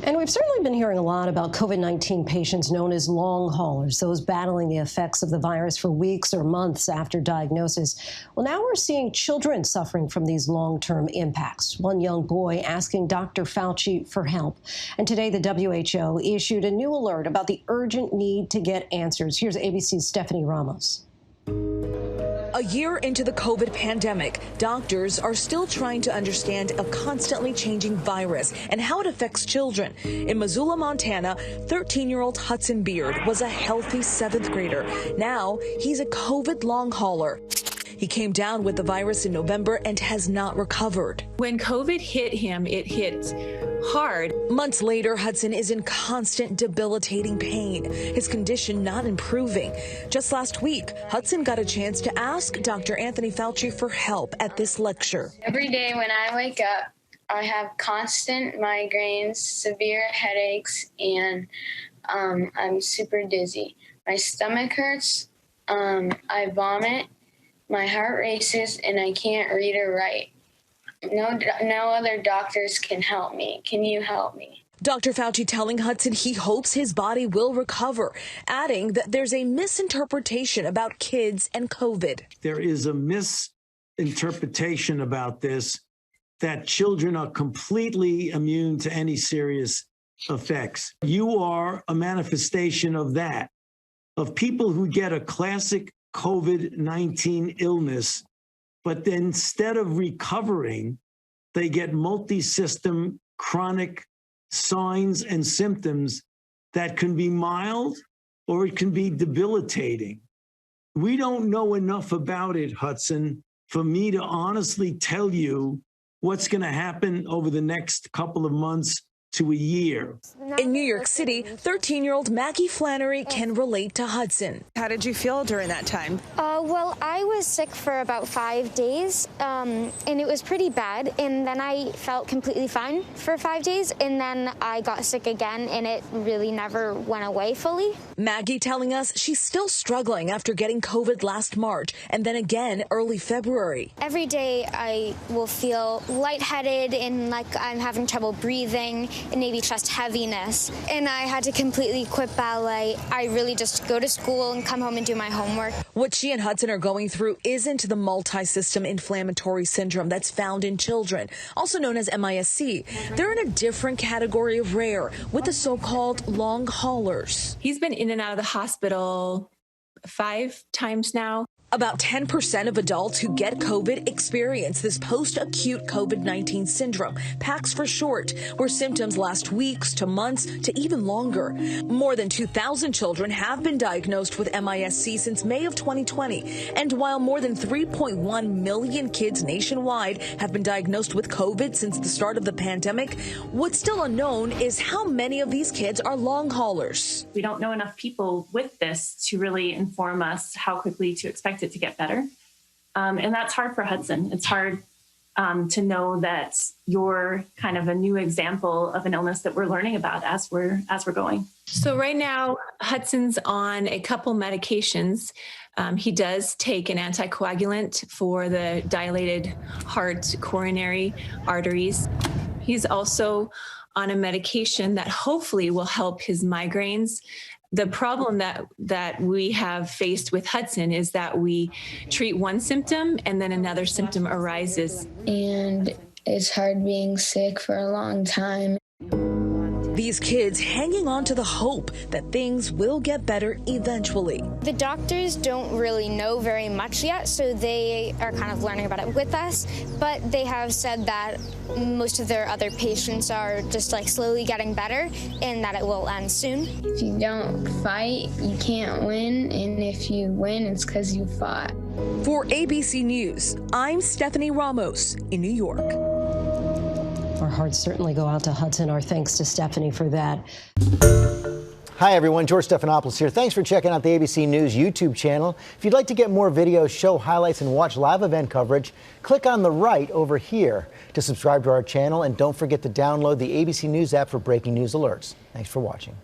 And we've certainly been hearing a lot about COVID-19 patients known as long haulers, those battling the effects of the virus for weeks or months after diagnosis. Well, now we're seeing children suffering from these long-term impacts. One young boy asking Dr. Fauci for help. And today the WHO issued a new alert about the urgent need to get answers. Here's ABC's Stephanie Ramos. A year into the COVID pandemic, doctors are still trying to understand a constantly changing virus and how it affects children. In Missoula, Montana, 13-year-old Hudson Beard was a healthy 7th grader. Now he's a COVID long hauler. He came down with the virus in November and has not recovered. When COVID hit him, it hit hard. Months later, Hudson is in constant debilitating pain, his condition not improving. Just last week, Hudson got a chance to ask Dr. Anthony Fauci for help at this lecture. Every day when I wake up, I have constant migraines, severe headaches, and I'm super dizzy. My stomach hurts, I vomit, my heart races, and I can't read or write. No other doctors can help me. Can you help me? Dr. Fauci telling Hudson he hopes his body will recover, adding that there's a misinterpretation about kids and COVID. There is a misinterpretation about this, that children are completely immune to any serious effects. You are a manifestation of that, of people who get a classic COVID-19 illness, but then instead of recovering, they get multi-system chronic signs and symptoms that can be mild or it can be debilitating. We don't know enough about it, Hudson, for me to honestly tell you what's going to happen over the next couple of months to a year. In New York City, 13-year-old Maggie Flannery can relate to Hudson. How did you feel during that time? Well, I was sick for about 5 days, and it was pretty bad. And then I felt completely fine for 5 days, and then I got sick again, and it really never went away fully. Maggie telling us she's still struggling after getting COVID last March, and then again early February. Every day I will feel lightheaded and like I'm having trouble breathing, and maybe chest heaviness. And I had to completely quit ballet. I really just go to school and come home and do my homework. What she and Hudson are going through isn't the multi-system inflammatory syndrome that's found in children, also known as MIS-C. They're in a different category of rare, with the so-called long haulers. He's been in and out of the hospital 5 times now. About 10% of adults who get COVID experience this post-acute COVID-19 syndrome, PACS for short, where symptoms last weeks to months to even longer. More than 2,000 children have been diagnosed with MIS-C since May of 2020. And while more than 3.1 million kids nationwide have been diagnosed with COVID since the start of the pandemic, what's still unknown is how many of these kids are long haulers. We don't know enough people with this to really inform us how quickly to expect it to get better. And that's hard for Hudson. It's hard to know that you're kind of a new example of an illness that we're learning about as we're going. So right now, Hudson's on a couple medications. He does take an anticoagulant for the dilated heart coronary arteries. He's also on a medication that hopefully will help his migraines. The problem that we have faced with Hudson is that we treat one symptom and then another symptom arises. And it's hard being sick for a long time. These kids hanging on to the hope that things will get better eventually. The doctors don't really know very much yet, so they are kind of learning about it with us. But they have said that most of their other patients are just like slowly getting better and that it will end soon. If you don't fight, you can't win. And if you win, it's because you fought. For ABC News, I'm Stephanie Ramos in New York. Our hearts certainly go out to Hudson. Our thanks to Stephanie for that. Hi, everyone. George Stephanopoulos here. Thanks for checking out the ABC News YouTube channel. If you'd like to get more videos, show highlights, and watch live event coverage, click on the right over here to subscribe to our channel. And don't forget to download the ABC News app for breaking news alerts. Thanks for watching.